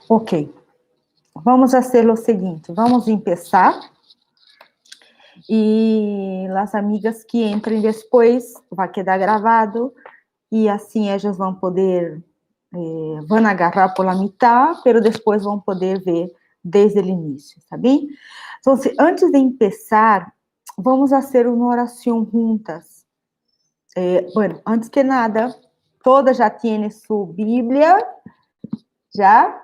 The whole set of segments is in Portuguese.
Ok, vamos fazer o seguinte, vamos começar e as amigas que entrem depois vai quedar gravado e assim elas vão poder, vão agarrar por la mitad, pero depois vão poder ver desde o início, tá bem? Então, antes de começar, vamos fazer uma oração juntas. Bueno, antes que nada, todas já têm sua Bíblia, já?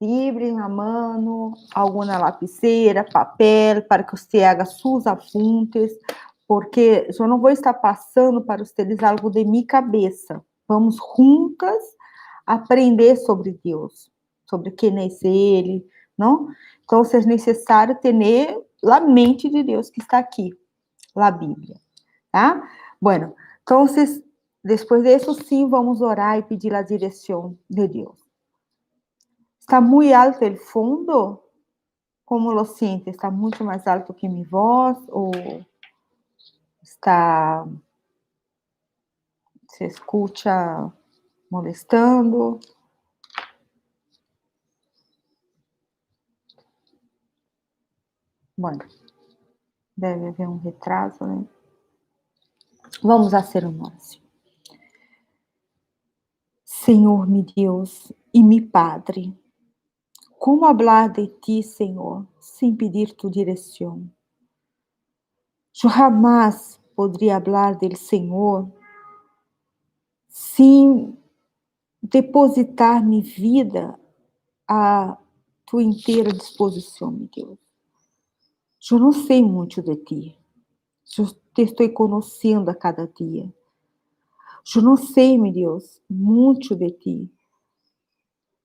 Livre na mão, alguma lapicera, papel, para que você haga seus apuntes, porque eu não vou estar passando para vocês algo de minha cabeça. Vamos juntas aprender sobre Deus, sobre quem é Ele, não? Então, é necessário ter a mente de Deus que está aqui, a Bíblia, tá? Bueno, então, depois disso, sim, vamos orar e pedir a direção de Deus. Está muito alto o fundo? Como lo siente? Está muito mais alto que minha voz? Ou está... se escuta molestando? Bueno, deve haver um retraso, né? Vamos fazer uma oração. Senhor, meu Deus e meu Padre, como falar de ti, Senhor, sem pedir tu direção? Eu jamais poderia falar do Senhor sem depositar minha vida à tua inteira disposição, meu Deus. Eu não sei muito de ti. Eu te estou conhecendo a cada dia. Eu não sei, meu Deus, muito de ti.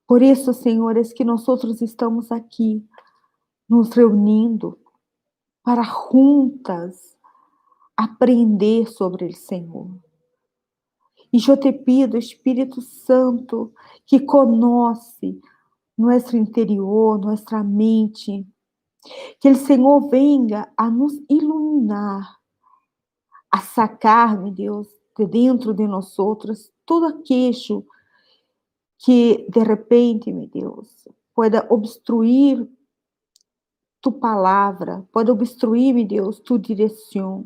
Por isso, Senhor, é que nós estamos aqui, nos reunindo para juntas aprender sobre o Senhor. E eu te pido, Espírito Santo, que conhece nosso interior, nossa mente, que o Senhor venha a nos iluminar, a sacar, meu Deus, de dentro de nós outros, todo aquilo que, de repente, meu Deus, pueda obstruir tu palavra, pode obstruir, meu Deus, tu direção.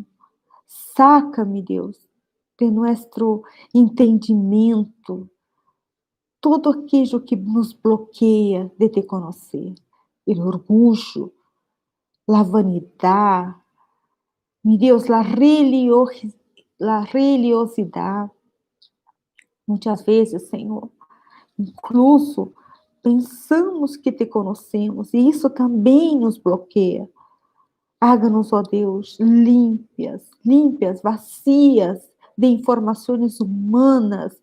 Saca, meu Deus, de nosso entendimento, todo aquilo que nos bloqueia de te conhecer. O orgulho, a vanidade, meu Deus, a religiosidade. Muitas vezes, Senhor, incluso pensamos que te conhecemos, e isso também nos bloqueia. Haga-nos, ó Deus, límpias, vacias de informações humanas,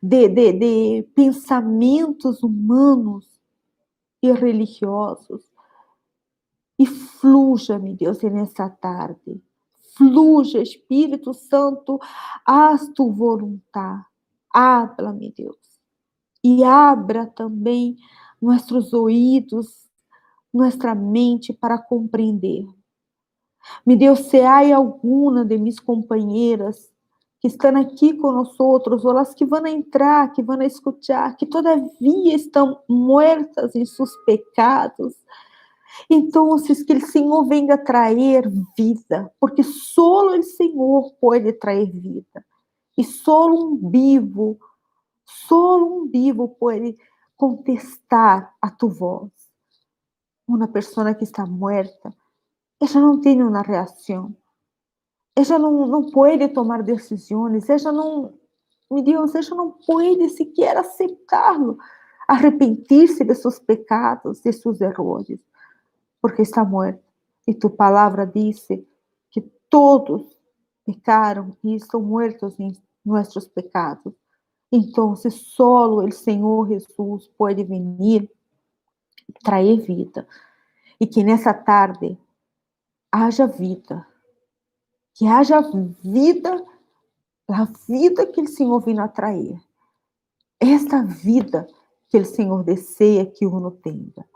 de pensamentos humanos e religiosos. E fluja, meu Deus, nessa tarde. Fluja, Espírito Santo, haz tu vontade. Habla, meu Deus. E abra também nossos ouvidos, nossa mente para compreender. Meu Deus, se há alguma de minhas companheiras que estão aqui conosco, ou as que vão entrar, que vão escutar, que todavia estão muertas em seus pecados, então, que o Senhor venha trazer vida, porque só o Senhor pode trazer vida. E só um vivo pode contestar a tu voz. Uma pessoa que está morta, ela não tem uma reação. Ela não pode tomar decisões. Ela não, meu Deus, ela não pode sequer aceitar-lo, arrepender-se de seus pecados, de seus erros, porque está morta. E tu palavra diz que todos pecaram e estão mortos em nossos pecados. Então, só o Senhor Jesus pode vir trazer vida. E que nessa tarde haja vida. Que haja vida, a vida que o Senhor vem a trazer. Esta vida que o Senhor deseja que uno tenha.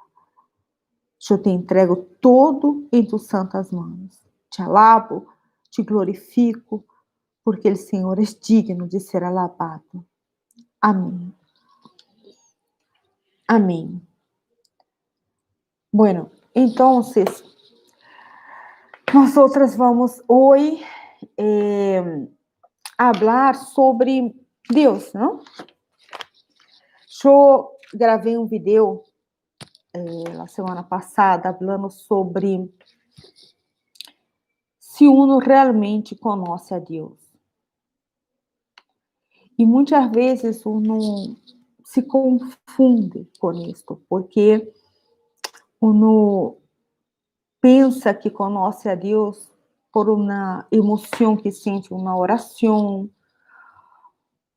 Eu te entrego todo em tuas santas mãos. Te alabo, te glorifico, porque o Senhor é digno de ser alabado. Amém. Amém. Bueno, entonces, nosotras vamos hoje falar sobre Deus, não? Eu gravei um vídeo na semana passada falando sobre se uno realmente conhece a Deus. E muitas vezes uno se confunde com isso, porque uno pensa que conhece a Deus por uma emoção que sente uma oração,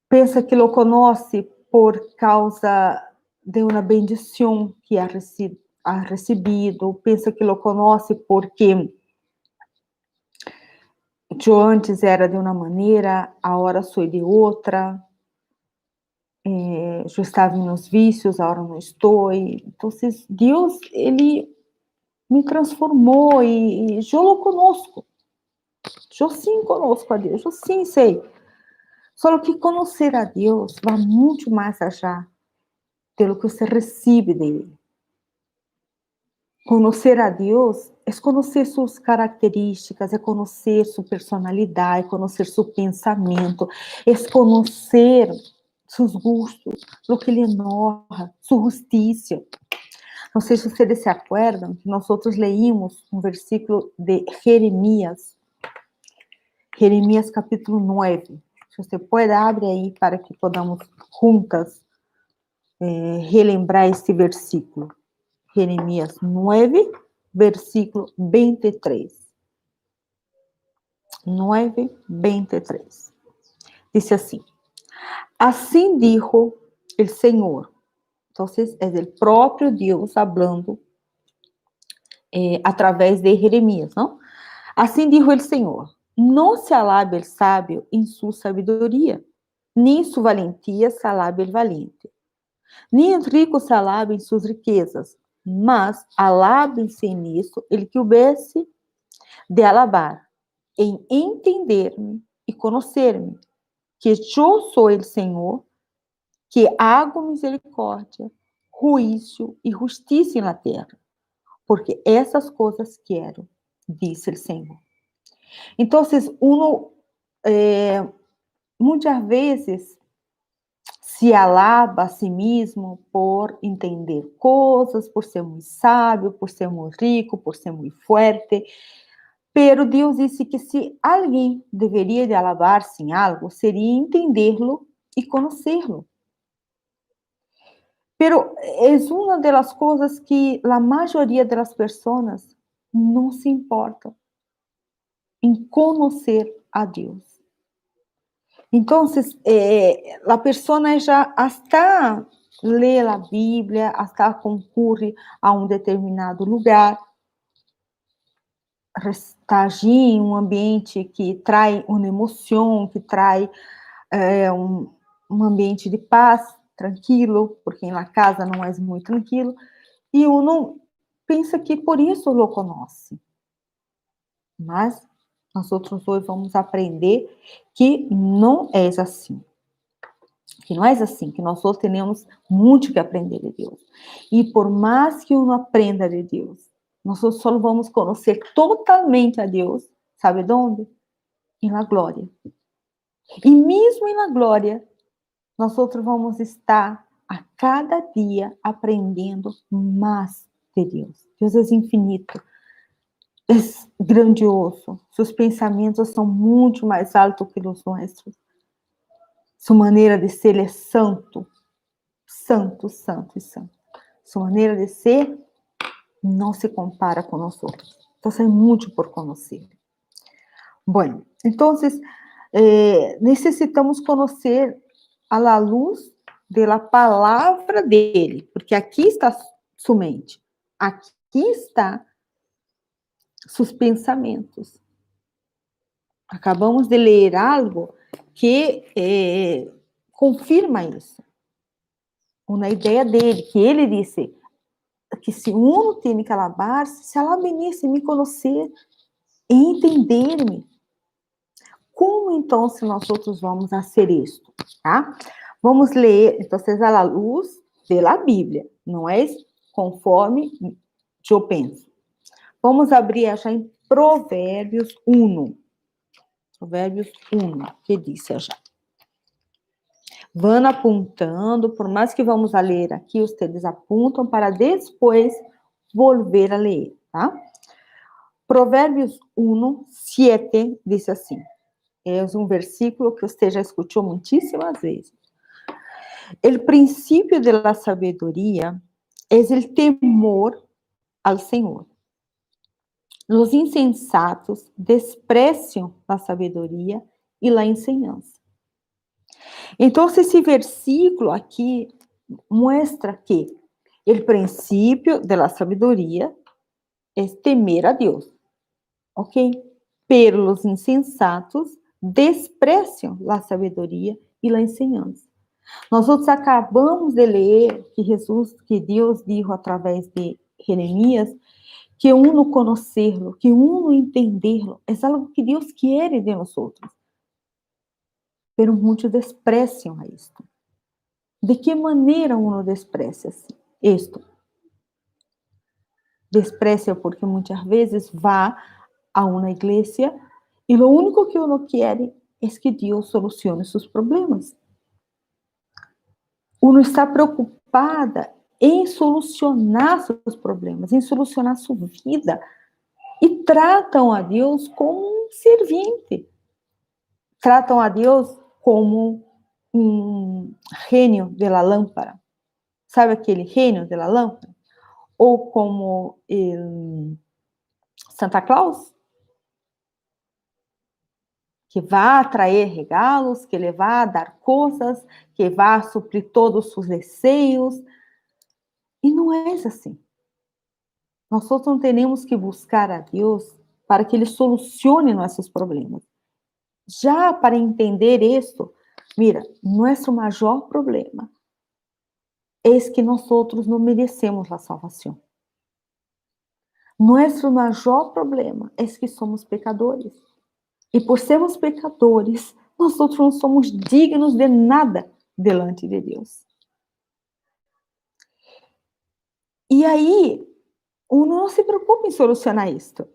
pensa que lo conhece por causa de uma bendição que ha recebido, pensa que lo conhece porque eu antes era de uma maneira, agora sou de outra, eu estava nos vícios, agora não estou. Então, Deus, ele me transformou e eu lo conosco. Eu sim conosco a Deus, eu sim sei. Só que conhecer a Deus vai muito mais allá do que você recebe dele. Conhecer a Deus é conhecer suas características, é conhecer sua personalidade, é conhecer seu pensamento, é conhecer seus gostos, o que lhe honra, sua justiça. Não sei se vocês se acordam que nós leímos um versículo de Jeremias capítulo 9. Se você pode, abre aí para que podamos juntas relembrar este versículo. Jeremias 9, versículo 23. 9, 23. Dice assim: assim dijo el Senhor. Então, é o próprio Deus falando através de Jeremias, não? Assim dijo el Senhor: não se alabe el sábio em sua sabedoria, nem em sua valentia se alabe el valiente, nem el rico se alabe em suas riquezas, mas alabem-se nisso ele que houvesse de alabar, em entender-me e conhecer-me, que eu sou o Senhor, que hago misericórdia, juízo e justiça na terra, porque essas coisas quero, disse o Senhor. Então, uno muitas vezes se alaba a si mesmo por entender coisas, por ser muito sábio, por ser muito rico, por ser muito forte. Pero Deus disse que se alguém deveria de alabar-se em algo, seria entendê-lo e conhecê-lo. Pero é uma das coisas que a maioria das pessoas não se importa em conhecer a Deus. Então, a pessoa já hasta lê a Bíblia, hasta concorre a um determinado lugar, está agir em um ambiente que traz uma emoção, que traz um ambiente de paz, tranquilo, porque na casa não é muito tranquilo, e uno pensa que por isso o conhece. Mas nós outros hoje vamos aprender que não é assim. Que não é assim, que nós outros temos muito que aprender de Deus. E por mais que uno aprenda de Deus, nós só vamos conhecer totalmente a Deus, sabe de onde? Na glória. E mesmo na glória, nós outros vamos estar a cada dia aprendendo mais de Deus. Deus é infinito, é grandioso. Seus pensamentos são muito mais altos que os nossos. Sua maneira de ser é santo, santo, santo e santo. Sua maneira de ser não se compara com nós outros. Então, é muito por conhecer. Bom, então, necessitamos conhecer a la luz da palavra dele, porque aqui está sua mente, aqui está seus pensamentos. Acabamos de ler algo que confirma isso. Uma ideia dele, que ele disse que se uno tem que alabar-se, se alabe-se, me conhecer e entender-me. Como, então, se nós outros vamos fazer isto? Tá? Vamos ler, então, a la luz de la Bíblia, não é conforme eu penso. Vamos abrir já em Provérbios 1. Provérbios 1, que diz já. Vão apontando, por mais que vamos a ler aqui, vocês apontam para depois volver a ler, tá? Provérbios 1, 7, diz assim. É um versículo que você já escutou muitíssimas vezes. El princípio de la sabedoria es el temor al Senhor. Los insensatos despreciam a sabedoria e a enseñança. Então, esse versículo aqui mostra que o princípio da sabedoria é temer a Deus, ok? Pero os insensatos despreciam a sabedoria e a enseñança. Nós outros acabamos de ler que Deus dijo através de Jeremias, que uno conhecerlo, que uno entenderlo, é algo que Deus quer de nós outros. Pero muitos despreciam a isto. De que maneira uno desprecia isto? Desprecia porque muitas vezes vá a uma igreja e o único que uno quer é que Deus solucione seus problemas. Uno está preocupada em solucionar seus problemas, em solucionar sua vida, e tratam a Deus como um servente. Tratam a Deus como um gênio de la lâmpada. Sabe aquele gênio de la lâmpada? Ou como Santa Claus, que vai trazer regalos, que ele vai dar coisas, que vai suprir todos os seus desejos. E não é assim. Nós não temos que buscar a Deus para que Ele solucione nossos problemas. Já para entender isso, mira, nosso maior problema é que nós outros não merecemos a salvação. Nosso maior problema é que somos pecadores. E por sermos pecadores, nós outros não somos dignos de nada delante de Deus. E aí, uno não se preocupa em solucionar isto.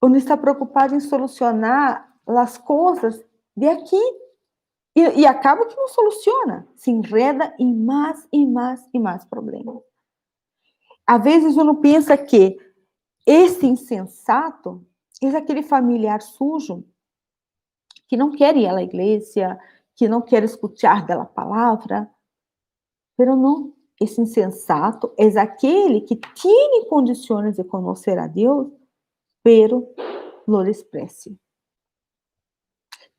Uno está preocupado em solucionar as coisas de aqui. E acaba que não soluciona. Se enreda em mais e mais e mais problemas. Às vezes uno pensa que esse insensato é aquele familiar sujo que não quer ir à igreja, que não quer escutar da palavra. Pero não. Esse insensato é aquele que tem condições de conhecer a Deus, pero lo desprecia.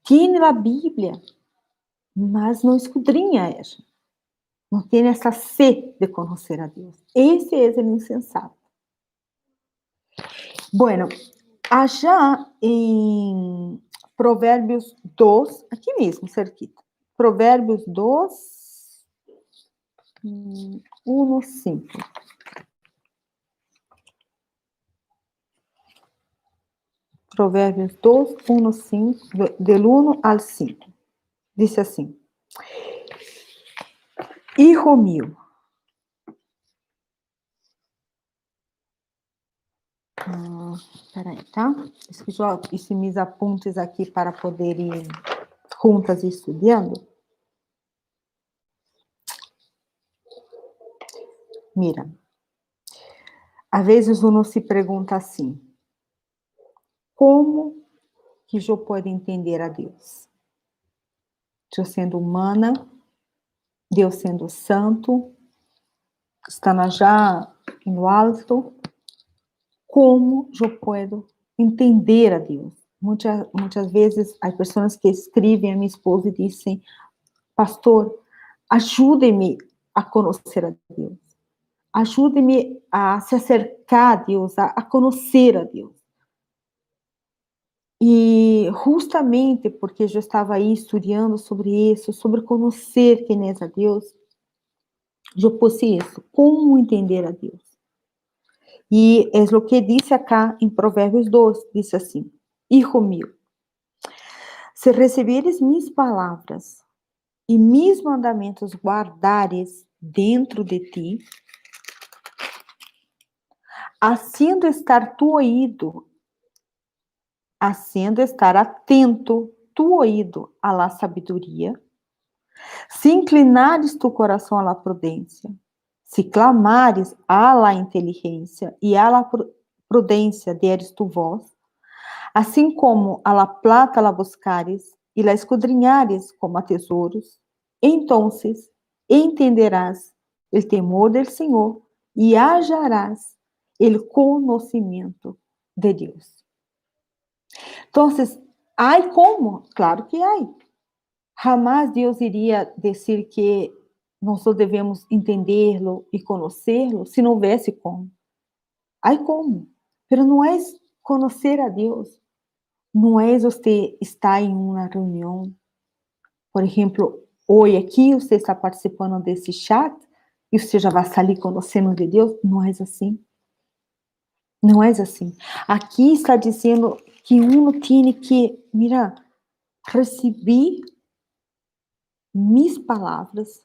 Tem a Bíblia, mas não escudrinha ela. Não tem essa sede de conhecer a Deus. Esse é o insensato. Bueno, allá em Provérbios 2, aqui mesmo, cerquita. Provérbios 2, 1, 5. Provérbios 2, 1, 5, del 1 al 5. Diz assim: Hijo mío. Peraí, tá? Escrevi meus apontes aqui para poder ir juntas estudando. Mira, às vezes uno se pergunta assim: como que eu posso entender a Deus? Eu sendo humana, Deus sendo santo, estando já no alto, como eu posso entender a Deus? Muitas vezes, há pessoas que escrevem a minha esposa e dizem: pastor, ajude-me a conhecer a Deus. Ajude-me a se acercar a Deus, a conhecer a Deus. E justamente porque eu estava aí estudando sobre isso, sobre conhecer quem é a Deus, eu pus isso, como entender a Deus. E é o que diz acá em Provérbios 2, diz assim: Hijo mío, se receberes mis palavras e mis mandamentos guardares, dentro de ti, haciendo estar tu oído, haciendo estar atento tu oído a la sabiduría, si inclinares tu coração a la prudencia, si clamares a la inteligencia y a la prudencia deres tu voz, assim como a la plata la buscares e la escudrinhares como a tesouros, entonces entenderás el temor del Senhor e hallarás el conhecimento de Deus. Então, há como? Claro que há. Jamás Deus iria dizer que nós só devemos entendê-lo e conhecê-lo se não houvesse como. Há como, mas não é conhecer a Deus. Não é você estar em uma reunião, por exemplo, hoje aqui você está participando desse chat e você já vai sair conhecendo de Deus. Não é assim. Não é assim. Aqui está dizendo que uno tem que, mira, receber minhas palavras,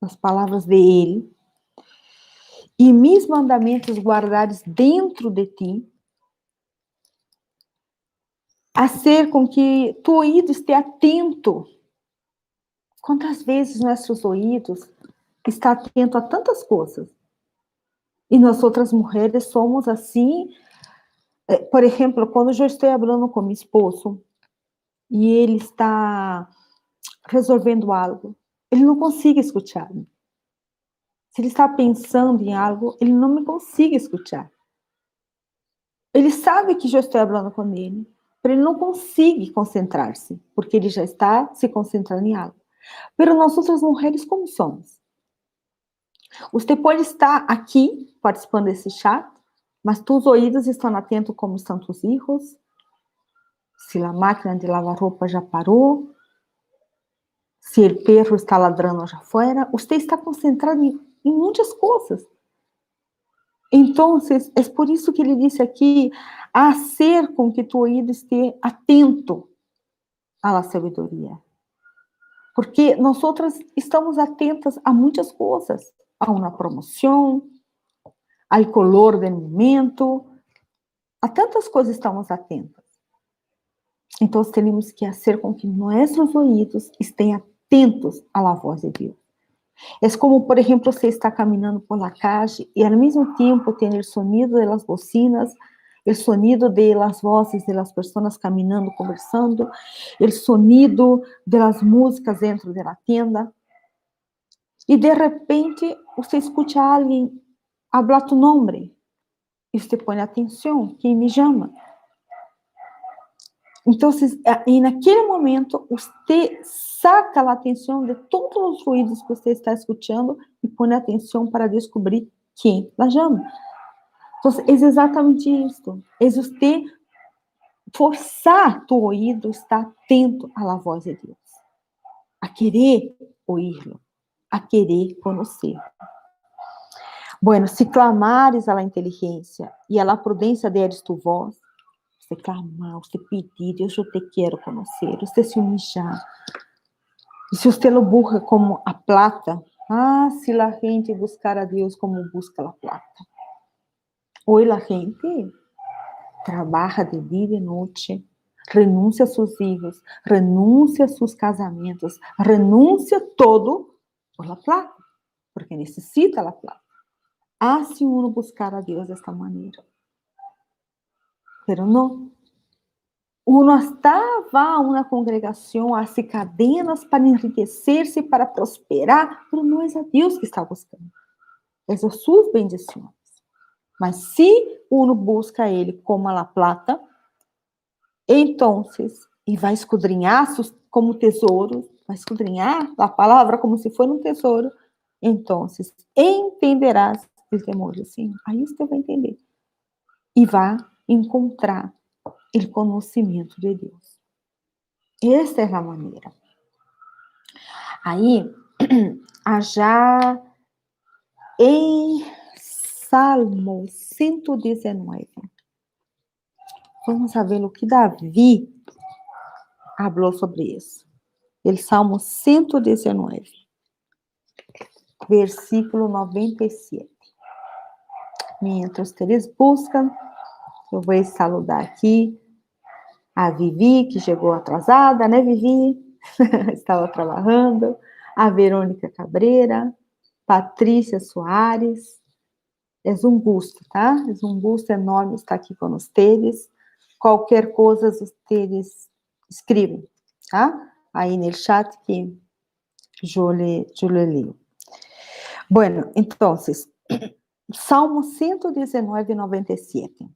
as palavras de Ele, e mis mandamentos guardados dentro de ti, a ser com que tu ouído esteja atento. Quantas vezes nossos ouvidos estão atentos a tantas coisas? E nós outras mulheres somos assim. Por exemplo, quando eu estou falando com meu esposo e ele está resolvendo algo, ele não consegue escutar-me. Se ele está pensando em algo, ele não me consegue escutar. Ele sabe que eu estou falando com ele, mas ele não consegue concentrar-se, porque ele já está se concentrando em algo. Mas nós outras mulheres, como somos? Você pode estar aqui, participando desse chat, mas tus ouvidos estão atentos como estão tus filhos, se a máquina de lavar roupa já parou, se o perro está ladrando já fora. Você está concentrado em muitas coisas. Então, é por isso que ele disse aqui, a ser com que tu ouído esteja atento à sabedoria. Porque nós outras estamos atentas a muitas coisas, a uma promoção, ao color do momento, a tantas coisas estamos atentas. Então, temos que fazer com que nossos ouvidos estejam atentos à voz de Deus. É como, por exemplo, você está caminhando por la calle e, ao mesmo tempo, tem o sonido de las bocinas, o sonido de las vozes de las pessoas caminhando, conversando, o sonido de las músicas dentro de la tienda. E, de repente, você escuta alguém falar tu nome. E você põe atenção, quem me chama? Então, naquele momento, você saca a atenção de todos os ruídos que você está escutando e põe atenção para descobrir quem la chama. Então, é exatamente isso. É você forçar tu ouído, estar atento à voz de Deus, a querer ouvir-lo, a querer conhecer. Bueno, se clamares a la inteligência e a la prudência deres tu voz, você clamar, você pedir, Deus, eu te quero conhecer, você se humilhar. E se você lo busca como a plata, se a gente buscar a Deus como busca a plata. Hoje a gente trabalha de dia e de noite, renuncia a seus filhos, renuncia a seus casamentos, renuncia todo por la plata, porque necessita a plata. Se uno buscar a Deus desta maneira. Pero não. Uno hasta va a uma congregação, hace cadenas para enriquecer-se, para prosperar, mas não é a Deus que está buscando. É as suas bendições. Mas se uno busca Ele como a la plata, então, e vai escudrinhar como tesouro, vai escudrinhar a palavra como se fosse um tesouro, então, entenderás o temor do Senhor. Aí você vai entender. E vai encontrar o conhecimento de Deus. Esta é a maneira. Aí, já em Salmo 119, vamos ver o que Davi falou sobre isso. Ele Salmo 119. versículo 97. Mientras ustedes buscam, eu vou saludar aqui a Vivi, que chegou atrasada, né, Vivi? Estava trabalhando. A Verônica Cabreira, Patrícia Soares. É um gosto, tá? É um gosto enorme estar aqui com vocês. Qualquer coisa, vocês escrevem, tá? Aí no chat que eu le leio. Bueno, então, Salmo 119, 97.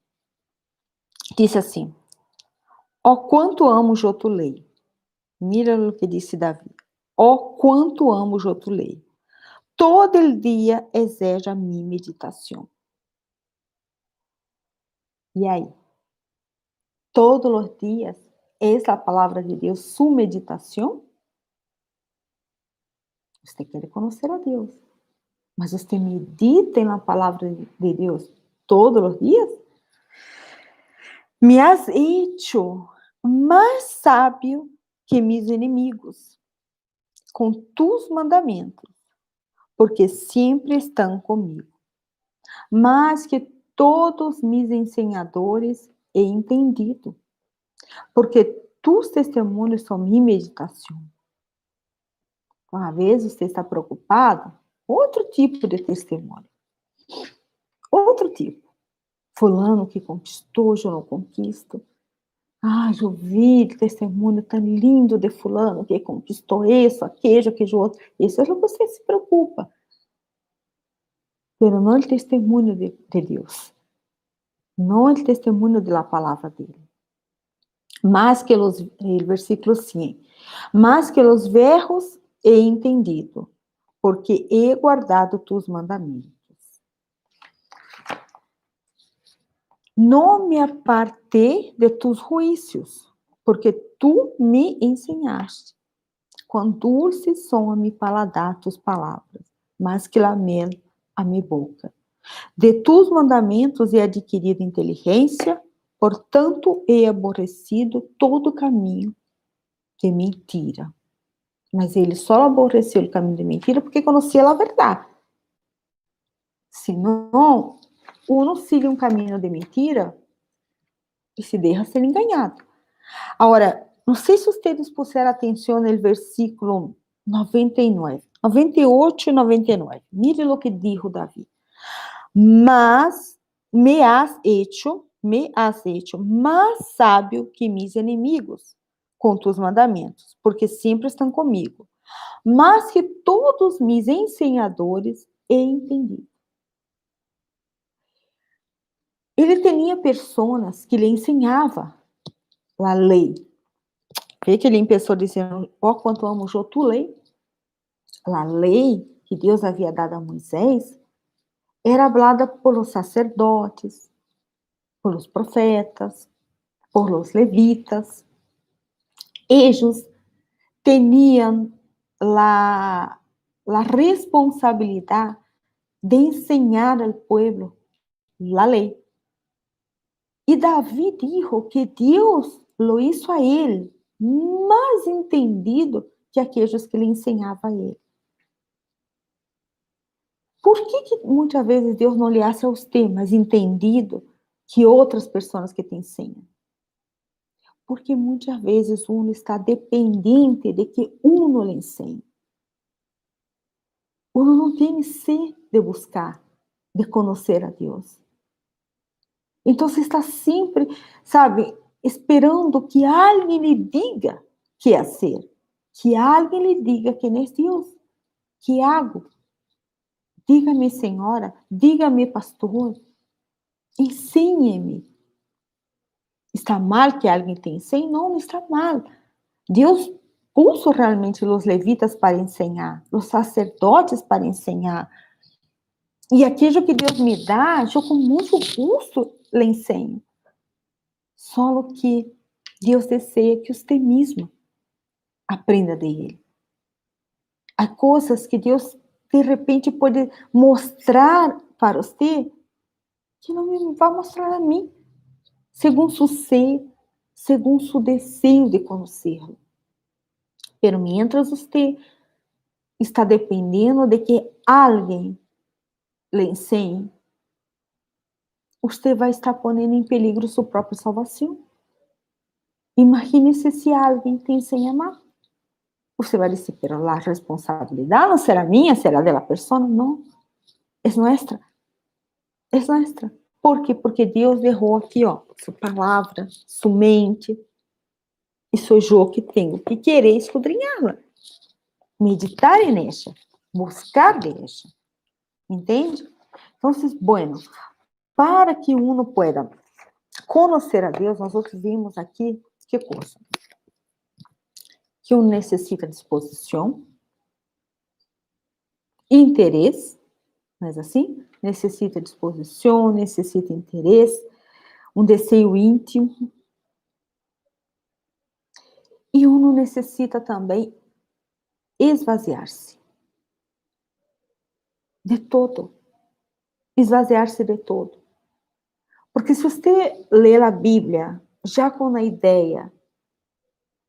Diz assim: ó quanto amo eu tu lei. Mira o que disse Davi. Ó quanto amo eu tu lei. Todo el dia exeja minha meditação. E aí? Todos os dias, essa palavra de Deus, sua meditação? Você quer conhecer a Deus, mas você medita na palavra de Deus todos os dias? Me has hecho mais sábio que mis inimigos, com tus mandamentos, porque sempre estão comigo. Mais que todos mis ensinadores he entendido, porque tus testemunhos são minha meditação. Uma vez você está preocupado, outro tipo de testemunho. Outro tipo. Fulano que conquistou, eu não conquisto. Ah, eu vi testemunho tão lindo de fulano que conquistou isso, aquele outro. Isso é o que você se preocupa. Mas não o testemunho de Deus. Não o testemunho da palavra dele. Mas que os, versículo 100. Mas que os verros he entendido, porque he guardado tus mandamentos. Não me apartei de tus juízos, porque tu me ensinaste. Quão dulces são a mi paladar tus palavras, mais que la mel a mi boca. De tus mandamentos he adquirido inteligência, portanto he aborrecido todo caminho de mentira. Mas ele só aborreceu o caminho de mentira porque conhecia a verdade. Senão, uno sigue um caminho de mentira e se deixa ser enganado. Agora, não sei se vocês puseram atenção no versículo 99, 98 e 99. Mire o que dijo Davi. Mas me has hecho mais sábio que mis inimigos com tus mandamentos, porque sempre estão comigo. Mas que todos mis ensinadores he entendido. Ele tinha pessoas que lhe ensinavam a lei. Vê que ele começou dizendo, ó, quanto amo eu tu lei. A lei que Deus havia dado a Moisés era falada por os sacerdotes, por os profetas, por os levitas. Eles tinham a responsabilidade de ensinar ao povo a lei. E Davi dijo que Deus lo hizo a ele mais entendido que aqueles que lhe ensinavam a ele. Por que muitas vezes Deus não lhe hace a você mais entendido que outras pessoas que te ensinam? Porque muitas vezes uno está dependente de que uno lhe ensine. Uno não tem sede de buscar, de conhecer a Deus. Então você está sempre, sabe, esperando que alguém lhe diga que é ser. Que alguém lhe diga quem é Deus. Que hago? Diga-me, senhora, diga-me, pastor, ensine-me. Está mal que alguém te ensine? Não, não está mal. Deus puso realmente os levitas para ensinar, os sacerdotes para ensinar. E aquilo que Deus me dá, eu com muito gosto lhe ensino. Só que Deus deseja que você mesmo aprenda dele. Há coisas que Deus, de repente, pode mostrar para você que não me vai mostrar a mim, segundo seu ser, segundo seu desejo de conhecê-lo. Pero mientras você está dependendo de que alguém lhe ensine, você vai estar pondo em perigo sua própria salvação. Imagine-se se alguém te ensina a amar. Você vai dizer, pero a responsabilidade não será minha, será da pessoa? Não, é nossa. É nossa. Por quê? Porque Deus deixou aqui, ó, sua palavra, sua mente, e sou eu que tenho que querer escudrinhá-la, meditar nela, buscar nela, entende? Então, bueno, para que uno pueda conhecer a Deus, nós vimos aqui, que coisa? Que uno necessita disposição, interesse, não é assim? Necessita disposição, necessita interesse, um desejo íntimo. E uno necessita também esvaziar-se de todo. Esvaziar-se de todo. Porque se você lê a Bíblia já com a ideia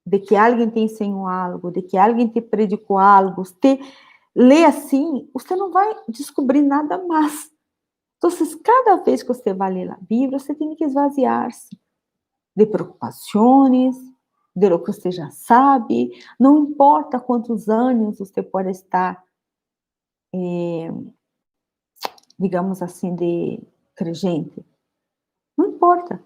de que alguém te ensinou algo, de que alguém te predicou algo, você lê assim, você não vai descobrir nada mais. Então, cada vez que você vai ler a Bíblia, você tem que esvaziar-se de preocupações, de lo que você já sabe, não importa quantos anos você pode estar, digamos assim, de crente, não importa.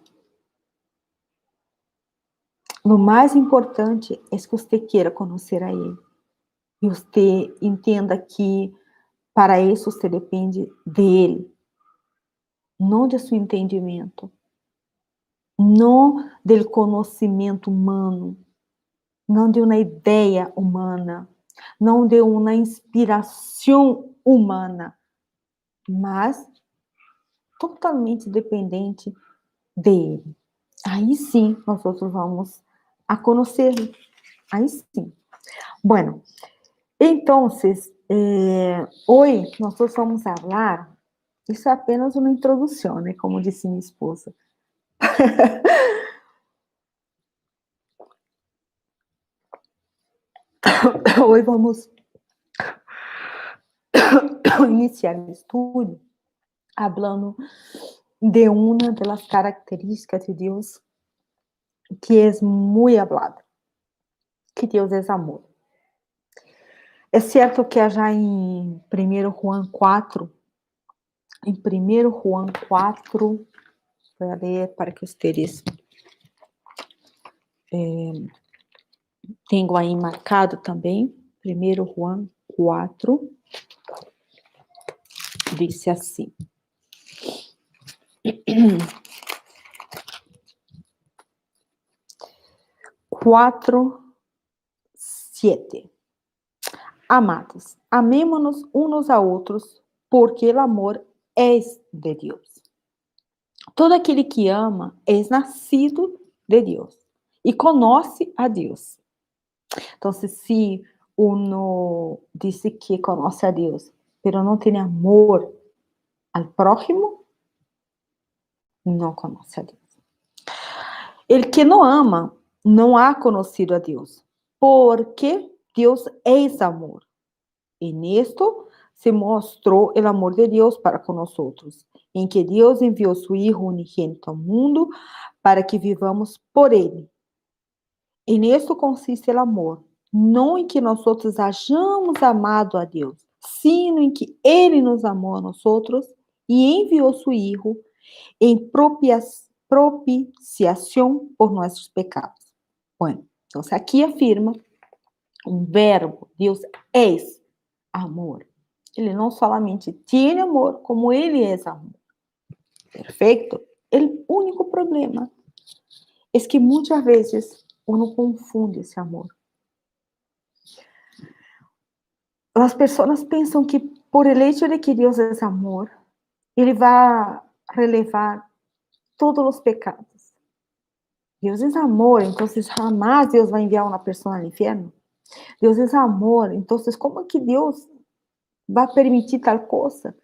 O mais importante é que você queira conhecer a Ele. E você entenda que para isso você depende dele, não de seu entendimento, não do conhecimento humano, não de uma ideia humana, não de uma inspiração humana, mas totalmente dependente dele. Aí sim, nós vamos a conhecê-lo. Aí sim. Bueno, entonces, hoje nós vamos falar, isso é apenas uma introdução, né? Como disse minha esposa. Hoje vamos iniciar o estudo falando de uma das características de Deus que é muito hablada, que Deus é amor. É certo que já em 1 João 4, vou ler para que vocês tenham aí marcado também, 1 João 4, disse assim. 4:7. Amados, amémonos unos a outros, porque o amor é de Deus. Todo aquele que ama é nascido de Deus e conhece a Deus. Então, se uno diz que conhece a Deus, mas não tem amor ao próximo, não conhece a Deus. El que não ama não ha conhecido a Deus, porque Deus é amor. E nisto se mostrou o amor de Deus para com nós, em que Deus enviou seu Hijo unigênito ao mundo para que vivamos por ele. E nisto consiste o amor, não em que nós hayamos amado a Deus, sino em que Ele nos amou a nós e enviou seu Hijo em propiciação por nossos pecados. Bueno, então aqui afirma um verbo, Deus é amor. Ele não somente tem amor, como ele é amor. Perfeito? O único problema é que muitas vezes uno confunde esse amor. As pessoas pensam que por el hecho de que Deus é amor, ele vai relevar todos os pecados. Deus é amor, então jamais Deus vai enviar uma pessoa ao inferno. Deus é amor, então como que Deus vai permitir tal coisa?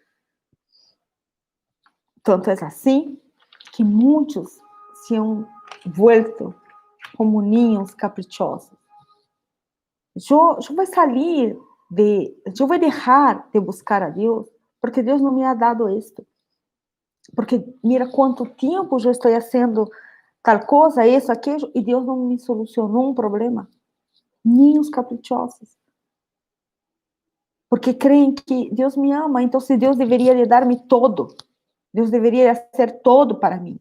Tanto é assim que muitos se han vuelto como niños caprichosos. Eu vou sair eu vou deixar de buscar a Deus porque Deus não me ha dado isto. Porque mira quanto tempo eu estou fazendo tal coisa, isso, aquilo, e Deus não me solucionou um problema. Nem os caprichosos. Porque creem que Deus me ama, então se Deus deveria dar-me todo. Deus deveria ser todo para mim.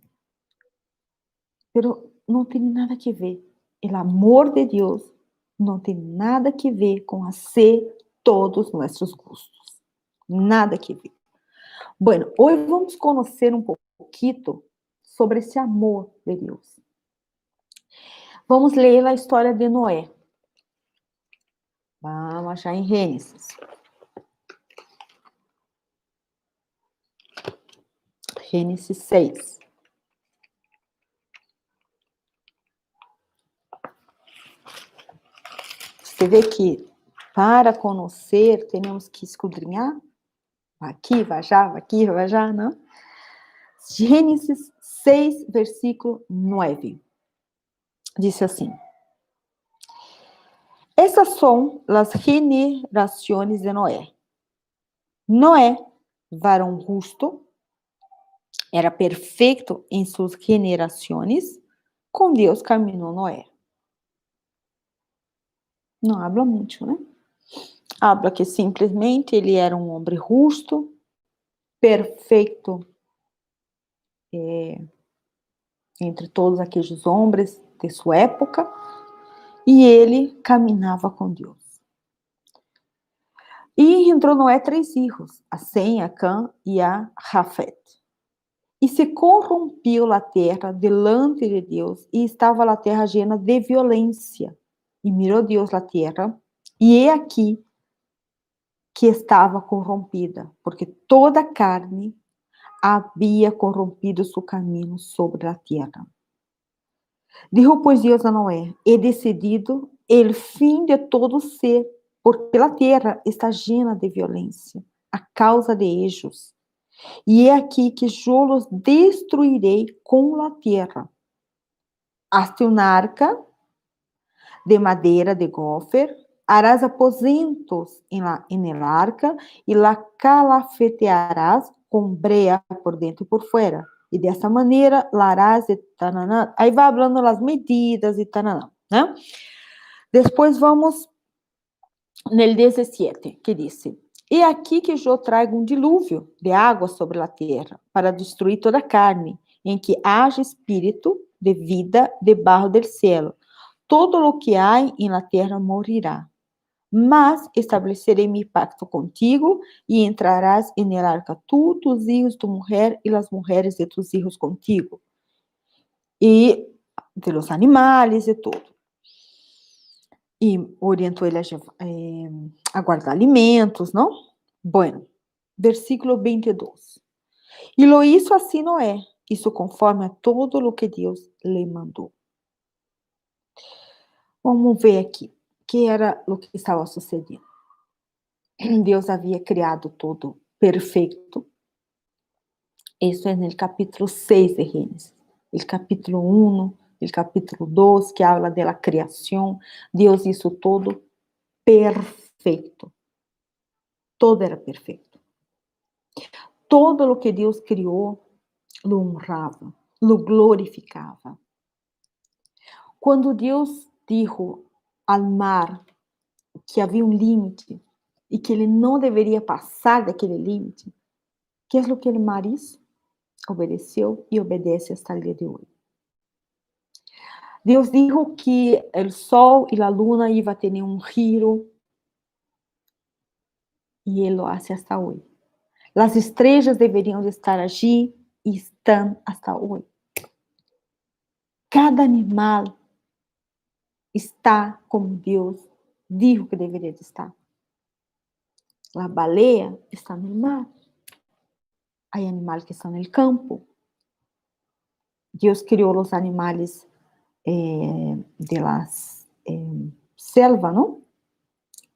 Pero não tem nada que ver. O amor de Deus não tem nada que ver com fazer todos nossos gostos. Nada que ver. Bueno, hoje vamos conhecer um pouquinho sobre esse amor de Deus. Vamos ler a história de Noé. Vamos achar em Gênesis. Gênesis 6. Você vê que para conhecer temos que escudrinhar? Aqui, vai já, não? Gênesis 6, versículo 9. Diz assim: Essas são as generações de Noé. Noé, varão justo, era perfeito em suas generações, com Deus caminhou Noé. Não habla muito, né? Habla que simplesmente ele era um homem justo, perfeito entre todos aqueles homens de sua época, e ele caminhava com Deus. E entrou Noé 3 filhos, a Sem, a Cã e a Jafet. E se corrompeu a terra delante de Deus, e estava a terra llena de violência. E mirou Deus a terra, e he aqui que estava corrompida, porque toda a carne havia corrompido seu caminho sobre a terra. Dijo, pois, Deus a Noé: he decidido el fim de todo ser, porque a terra está llena de violência, a causa de ellos. E é aqui que eu los destruirei com a terra. Hazte uma arca de madeira de gofer, harás aposentos en el arca e la calafetearás com brea por dentro e por fuera. E dessa maneira la harás de tananã. Aí vai falando as medidas e tananã, né? Depois vamos no 17, que diz: E aqui que eu trago um dilúvio de água sobre a terra, para destruir toda a carne, em que haja espírito de vida debaixo do céu. Todo o que há em la terra morirá. Mas estabelecerei mi pacto contigo, e entrarás en el arca tú, tus hijos, tu mujer, e las mujeres de tus hijos contigo. E de los animales e tudo. E orientou ele a guardar alimentos, não? Bueno, versículo 22. E lo hizo assim Noé, isso conforme a todo o que Deus lhe mandou. Vamos ver aqui, que era o que estava sucedendo. Deus havia criado todo perfeito. Isso é no capítulo 6 de Gênesis. O capítulo 1, o capítulo 2, que habla da criação. Deus hizo todo perfeito. Todo era perfeito. Todo o que Deus criou, lo honrava, lo glorificava. Quando Deus dijo ao mar que havia um limite e que ele não deveria passar daquele limite, que é o que o mar hizo? Obedeceu e obedece hasta o dia de hoje. Deus dijo que o sol e a luna iam a ter um giro, e ele lo hace hasta hoje. As estrelas deveriam de estar allí e estão hasta hoje. Cada animal está como Deus dijo que deveria de estar. A baleia está no mar. Há animais que estão no campo. Deus criou os animais de la selva, não?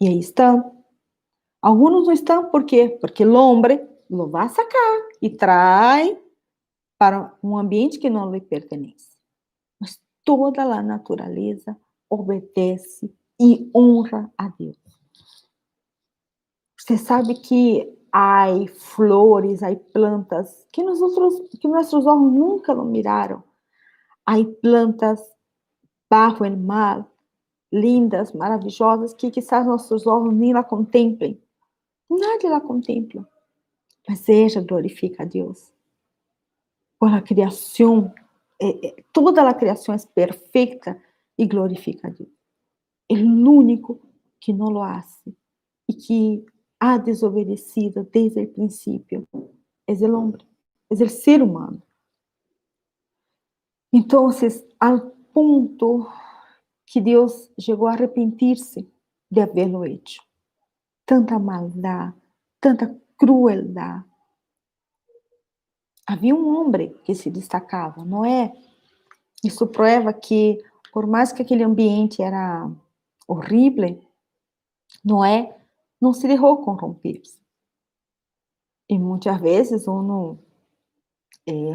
E aí estão. Alguns não estão, por quê? Porque o homem lo vai sacar e traz para um ambiente que não lhe pertence. Mas toda a natureza obedece e honra a Deus. Você sabe que há flores, há plantas que nossos olhos nunca lo miraram. Há plantas bajo el mar, lindas, maravilhosas, que quizás nossos olhos nem la contemplem. Nadie la contempla. Mas ella glorifica a Deus. Por a criação, toda a criação é perfeita e glorifica a Deus. O único que não lo hace e que ha desobedecido desde o princípio é o homem, é o ser humano. Então, ao ponto que Deus chegou a arrepentir-se de haberlo hecho. Tanta maldade, tanta crueldade. Havia um homem que se destacava, Noé. Isso prova que, por mais que aquele ambiente era horrível, Noé não se deixou corromper. E muitas vezes uno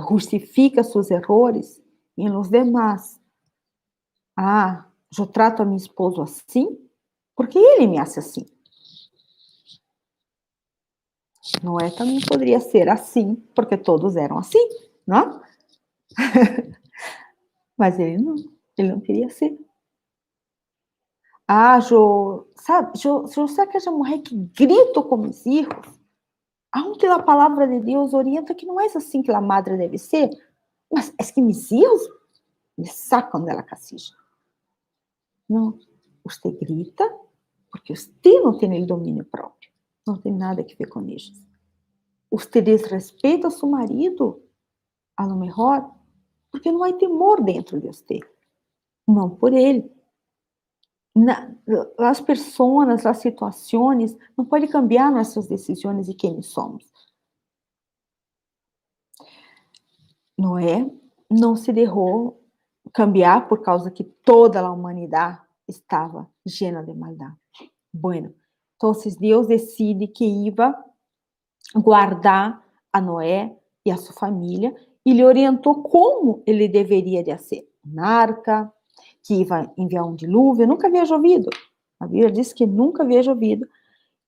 justifica seus erros em los demás. Ah, eu trato a meu esposo assim, porque ele me hace assim. Noé também poderia ser assim, porque todos eram assim, não? Mas ele não queria ser. Ah, sabe, eu sou aquela mulher que grito com meus filhos, aunque a palavra de Deus orienta que não é assim que a madre deve ser, mas é que meus filhos me sacam da casilla. Não, você grita porque você não tem o domínio próprio, não tem nada que ver com isso. Você desrespeita seu marido, a lo mejor, porque não há temor dentro de você, não por ele. As pessoas, as situações, não podem cambiar nossas decisões e quem somos. Noé não se deixou cambiar por causa que toda a humanidade estava llena de maldade. Bueno, então Deus decide que ia guardar a Noé e a sua família e lhe orientou como ele deveria de ser. Uma arca, que ia enviar um dilúvio, nunca havia chovido. A Bíblia diz que nunca havia chovido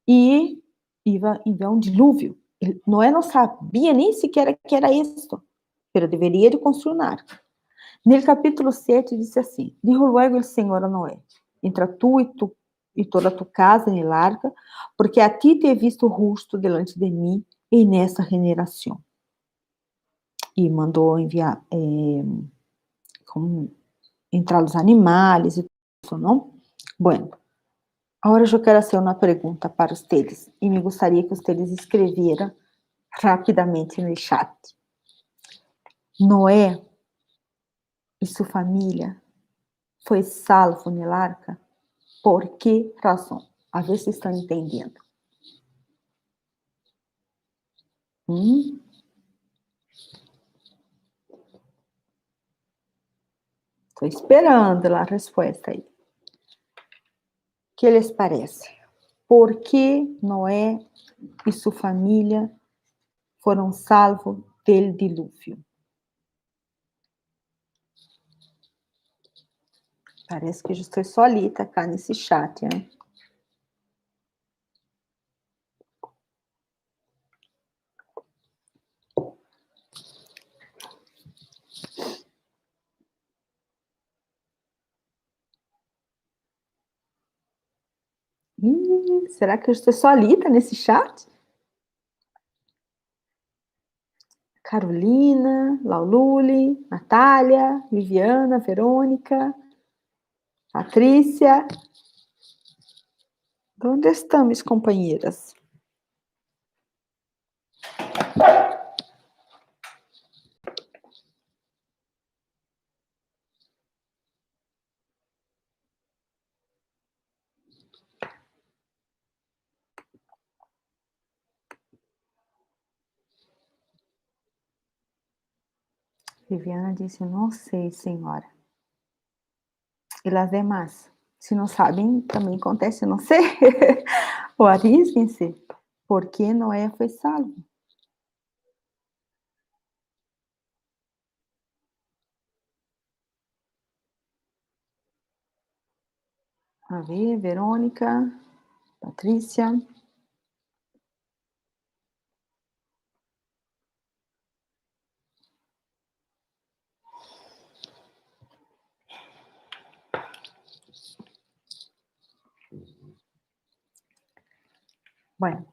e ia enviar um dilúvio. Noé não sabia nem sequer que era isto, mas deveria de construir uma arca. No capítulo 7 diz assim: Dijo luego el Senhor a Noé: entra tu e toda tu casa en el arca, porque a ti te he visto justo delante de mim e nessa geração. E mandou enviar, como entrar os animais e isso, não? Bueno, agora eu quero fazer uma pergunta para vocês e me gostaria que vocês escreveram rapidamente no chat. Noé e sua família foi salvo no arca? Por que razão? A ver se estão entendendo. Estou esperando a resposta aí. O que lhes parece? Por que Noé e sua família foram salvos del dilúvio? Parece que eu estou solita cá nesse chat, hein? Será que eu estou solita nesse chat? Carolina, Laululi, Natália, Viviana, Verônica, Patrícia. Onde estão, minhas companheiras? Viviana disse, não sei, senhora. E las demás? Se não sabem, também acontece, não sei. Ou arrisquem-se, porque Noé foi salvo. A ver, Verônica, Patrícia. Bueno,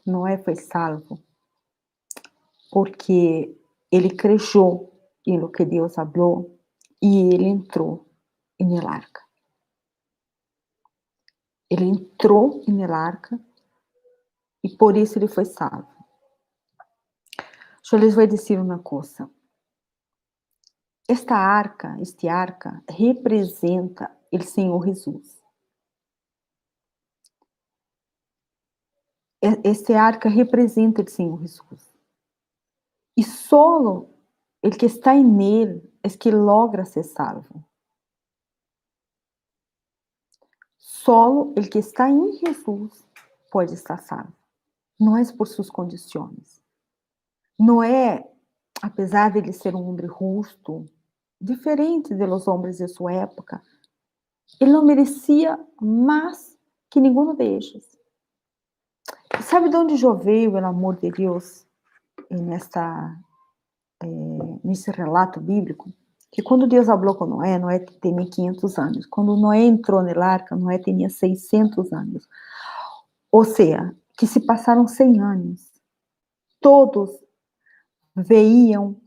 Noé foi salvo porque ele creyó em lo que Deus falou e ele entrou em el arca. Ele entrou em el arca e por isso ele foi salvo. Eu les vou dizer uma coisa. Este arca, representa o Senhor Jesus. Este arca representa o Senhor Jesus. E solo el que está en él es que logra ser salvo. Solo el que está em Jesus pode estar salvo. Não é por suas condições. Não é, apesar de ele ser um homem justo, diferente de los homens de sua época, ele não merecia mais que nenhum deles. Sabe de onde veio o amor de Deus nesse relato bíblico? Que quando Deus falou com Noé, Noé tinha 500 anos. Quando Noé entrou na arca, Noé tinha 600 anos. Ou seja, que se passaram 100 anos. Todos veiam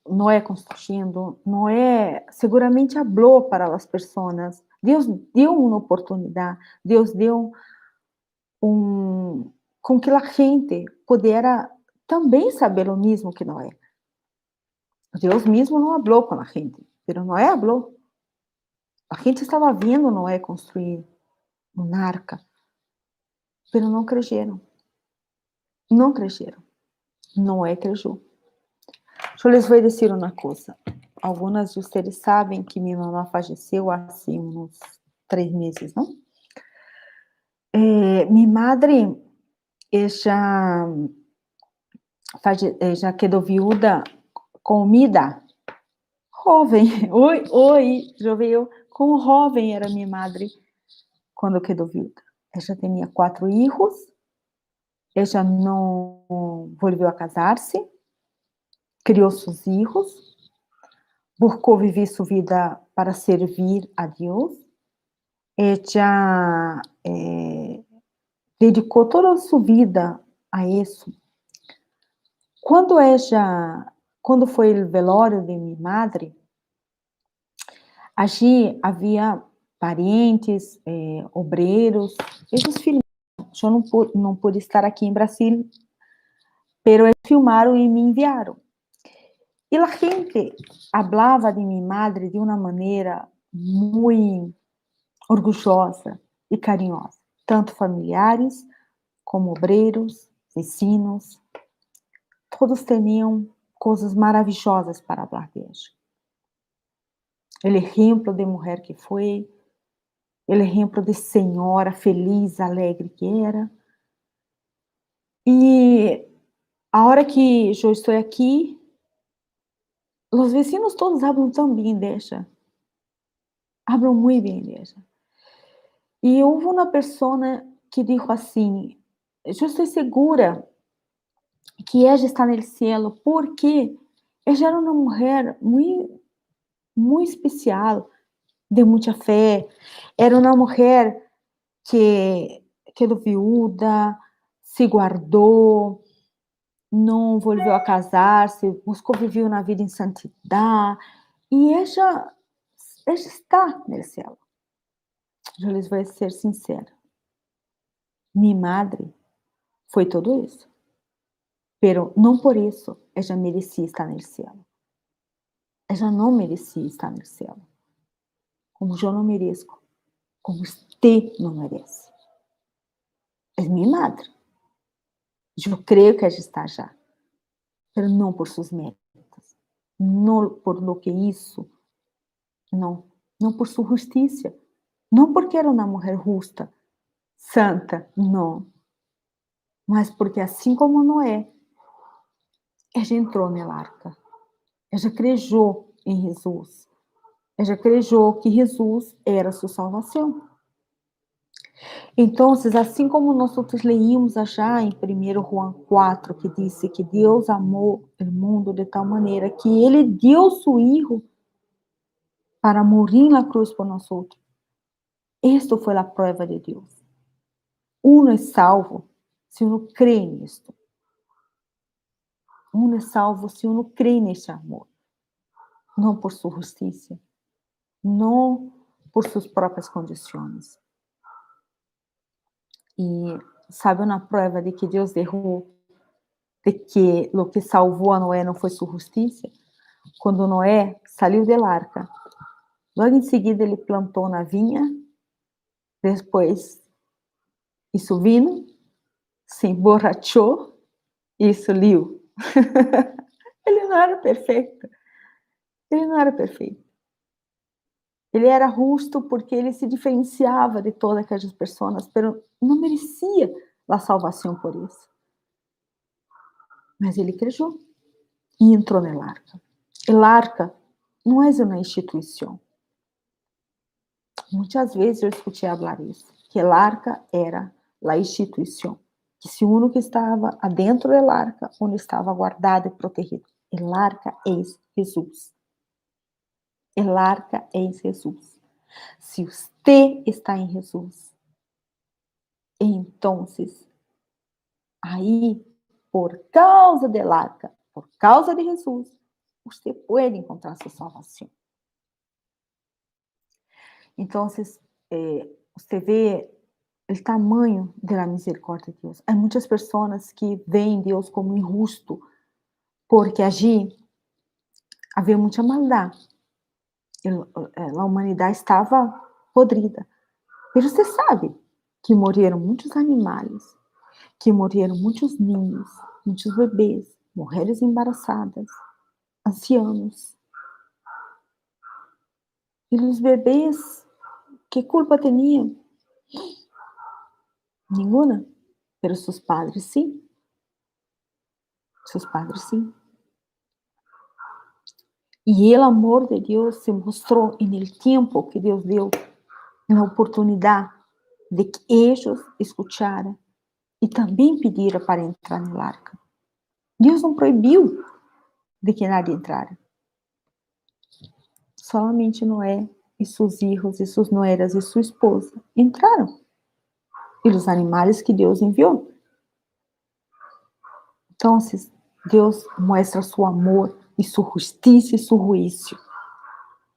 Noé construindo. Noé seguramente falou para as pessoas. Deus deu uma oportunidade. Deus deu com que a gente pudesse também saber o mesmo que Noé. Deus mesmo não falou com a gente, mas Noé falou. A gente estava vendo Noé construir uma arca, mas não creyeron. Não creyeron. Noé creyó. Eu les vou dizer uma coisa. Algumas de vocês sabem que minha mamá faleceu há uns 3 meses, não? Minha madre, ella quedou viúva com minha idade. Jovem. Oi, eu como jovem era minha madre quando quedou viúva. Ela tinha 4 filhos. Ella não voltou a casar-se, criou seus filhos, buscou viver sua vida para servir a Deus. Ella dedicou toda a sua vida a isso. Quando foi o velório de minha madre, allí havia parentes, obreiros, eles filmaram. Eu não pude estar aqui em Brasil, pero eles filmaram e me enviaram. E a gente falava de minha madre de uma maneira muito orgulhosa e carinhosa, tanto familiares como obreiros, vecinos, todos tinham coisas maravilhosas para falar de ela. O exemplo de mulher que foi, o exemplo de senhora feliz, alegre que era. E a hora que eu estou aqui, os vecinos todos falam tão bem dela. Falam muito bem dela. E houve uma pessoa que disse assim: eu estou segura que ela está no céu, porque ela era uma mulher muito, muito especial, de muita fé. Era uma mulher que quedou viúva, se guardou, não voltou a casar-se, buscou viver uma vida em santidade, e ela está no céu. Eu les vou ser sincera. Minha madre foi tudo isso. Pero não por isso ela merecia estar no céu. Ela não merecia estar no céu. Como eu não mereço, como você não merece. É minha madre. Eu creio que ela está já. Pero não por seus méritos. Não por lo que hizo. Não. Não por sua justiça. Não porque era uma mulher justa, santa. Não. Mas porque assim como Noé, ela entrou na arca. Ela creyó em Jesus. Ela creyó que Jesus era sua salvação. Então, assim como nós leímos já em 1 João 4, que disse que Deus amou o mundo de tal maneira que Ele deu seu Filho para morrer na cruz por nós outros. Esta foi a prova de Deus. uno é salvo se uno crê nisto. Uno é salvo se uno crê nesse amor. Não por sua justiça, não por suas próprias condições. E sabe uma prova de que Deus derrou, de que o que salvou a Noé não foi sua justiça? Quando Noé saiu da arca, logo em seguida ele plantou na vinha, depois isso vino, se emborrachou e sumiu. Ele não era perfeito. Ele não era perfeito. Ele era justo porque ele se diferenciava de todas aquelas pessoas, mas não merecia a salvação por isso. Mas ele creu e entrou na arca. A arca não é uma instituição. Muitas vezes eu escutei falar isso, que a arca era a instituição, que se uno que estava adentro da arca, uno estava guardado e protegido. A arca é Jesus. A arca é Jesus. Se você está em Jesus, então, aí, por causa da arca, por causa de Jesus, você pode encontrar sua salvação. Então, você vê o tamanho da misericórdia de Deus. Há muitas pessoas que veem Deus como injusto, porque allí havia muita maldade. A humanidade estava podrida. Mas você sabe que morreram muitos animais, que morreram muitos ninhos, muitos bebês, mulheres embaraçadas, ancianos. E os bebês, que culpa tinham? Nenhuma. Mas seus padres, sim. Seus padres, sim. E o amor de Deus se mostrou no tempo que Deus deu, na oportunidade de que eles escutaram e também pediram para entrar na arca. Deus não proibiu de que nadie entrara. Solamente Noé e seus filhos e suas nueras e sua esposa entraram. E os animais que Deus enviou. Então, Deus mostra seu amor e sua justiça e seu juízo,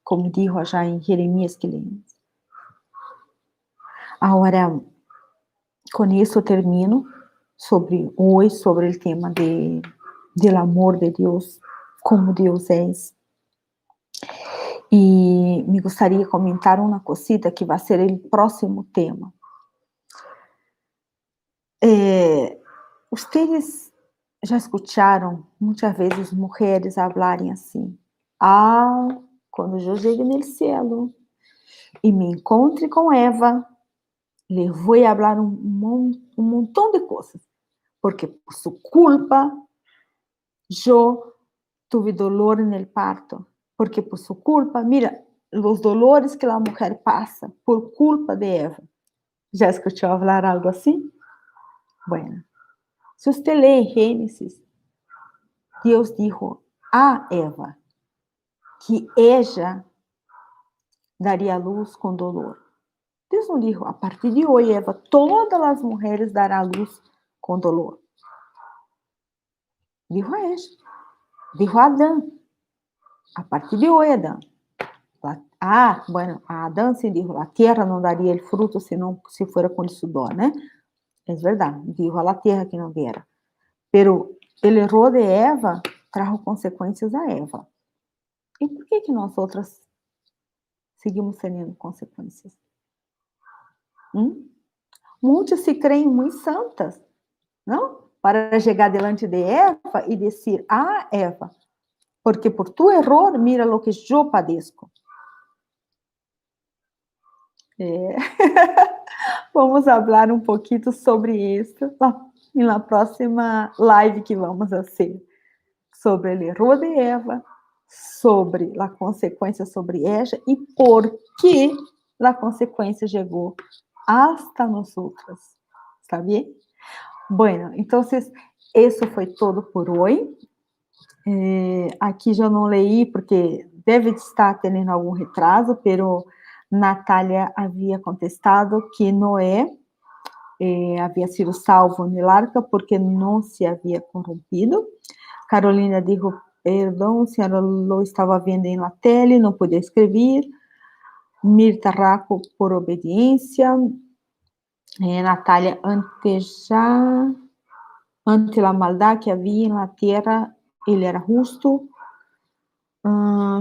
como dijo já em Jeremias que lemos. Agora, com isso termino sobre o tema do amor de Deus, como Deus é. E me gostaria de comentar uma cosita que vai ser o próximo tema. Vocês já escutaram muitas vezes mulheres falarem assim: quando eu chegue no céu e me encontre com Eva, lhe vou falar um montão de coisas, porque por sua culpa eu tive dolor no parto, porque por sua culpa, mira, os dolores que a mulher passa por culpa de Eva. Já escutou falar algo assim? Bueno, se você lê Gênesis, Deus dijo a Eva que ella daria luz com dolor. Deus não dijo, a partir de hoje, Eva, todas as mulheres darão luz com dolor. Dijo a ella, dijo a Adão, a partir de hoje, Adão. Bueno, a Adão se dijo, a terra não daria o fruto se fora com o sudor, né? É verdade, dijo a la terra que não diera. Pero el erro de Eva trajo consequências a Eva. E por que nós outras seguimos tendo consequências? Muitos se creem muito santas, não? Para chegar delante de Eva e dizer, Eva, porque por tu erro, mira lo que eu padeço. Vamos falar um pouquinho sobre isso na próxima live que vamos fazer, sobre o erro de Eva, sobre a consequência sobre ela e por que a consequência chegou hasta nós outras, está bem? Bueno, então, isso foi todo por hoje. Aqui já não leí, porque deve estar tendo algum retraso, pero Natália havia contestado que Noé había sido salvo en el arca porque no se había corrompido. Carolina dijo, perdón, a senhora lo estava vendo em la tele, não podia escrever. Mirta Raco, por obediência. Natália, ante la maldad que havia en la tierra, ele era justo.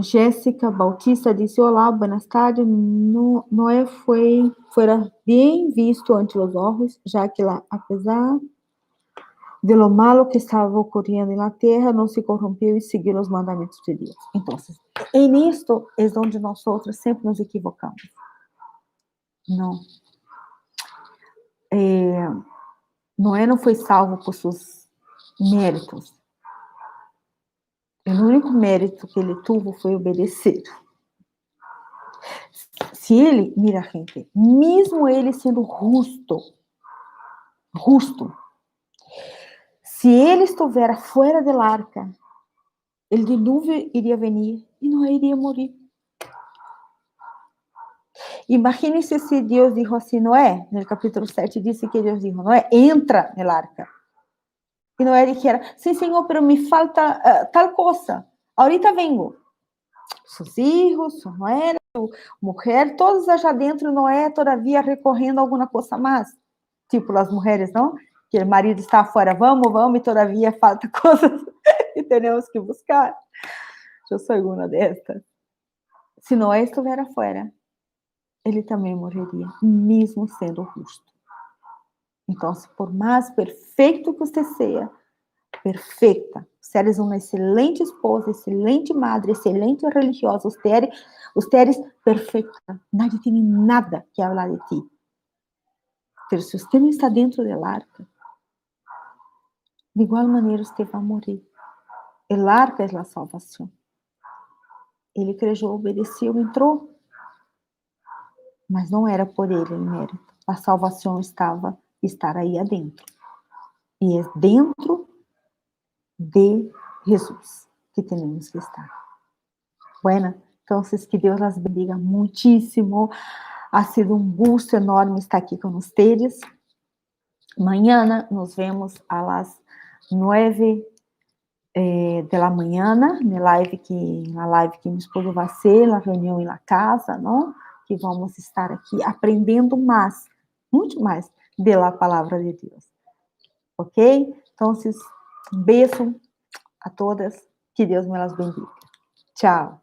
Jéssica Bautista disse, olá, buenas tardes, Noé fuera bien visto ante los ojos, já que apesar de lo malo que estava ocorrendo en la tierra, não se corrompeu e seguiu os mandamentos de Deus. Então, em isto é onde nós outros sempre nos equivocamos. Não. Noé não foi salvo por seus méritos. O único mérito que ele teve foi obedecer. Se ele, mira, gente, mesmo ele sendo justo, se ele estivesse fora da arca, el dilúvio iria vir e Noé iria morrer. Imagine-se se Deus dijo assim, Noé, no capítulo 7, disse que Deus dijo, Noé, entra na arca. E Noé dijera, sim, Senhor, pero me falta tal coisa. Ahorita vengo. Seus filhos, sua Noé, sua mulher, todos allá dentro, Noé todavia recorrendo a alguma coisa mais. Tipo as mulheres, não? Que o marido está fora, vamos, e todavia falta coisas e temos que buscar. Eu sou uma destas. Se Noé estivesse fora, ele também morreria, mesmo sendo justo. Então, por mais perfeito que você seja, perfeita, você eres uma excelente esposa, excelente madre, excelente religiosa, você eres perfeita, nadie tem nada que falar de ti. Mas se você não está dentro da arca, de igual maneira você vai morrer. El arca é a salvação. Ele creu, obedeceu, entrou. Mas não era por ele o mérito. A salvação estar aí adentro. E é dentro de Jesus que temos que estar. Bueno, então, que Deus las bendiga muitíssimo. Ha sido um gosto enorme estar aqui com vocês. Mañana nos vemos a las 9 de la mañana, na live que meu esposo vai ser, na reunião em la casa, não? Que vamos estar aqui aprendendo mais, muito mais, da palavra de Deus. Ok? Então, um beijo a todas, que Deus me las bendiga. Tchau.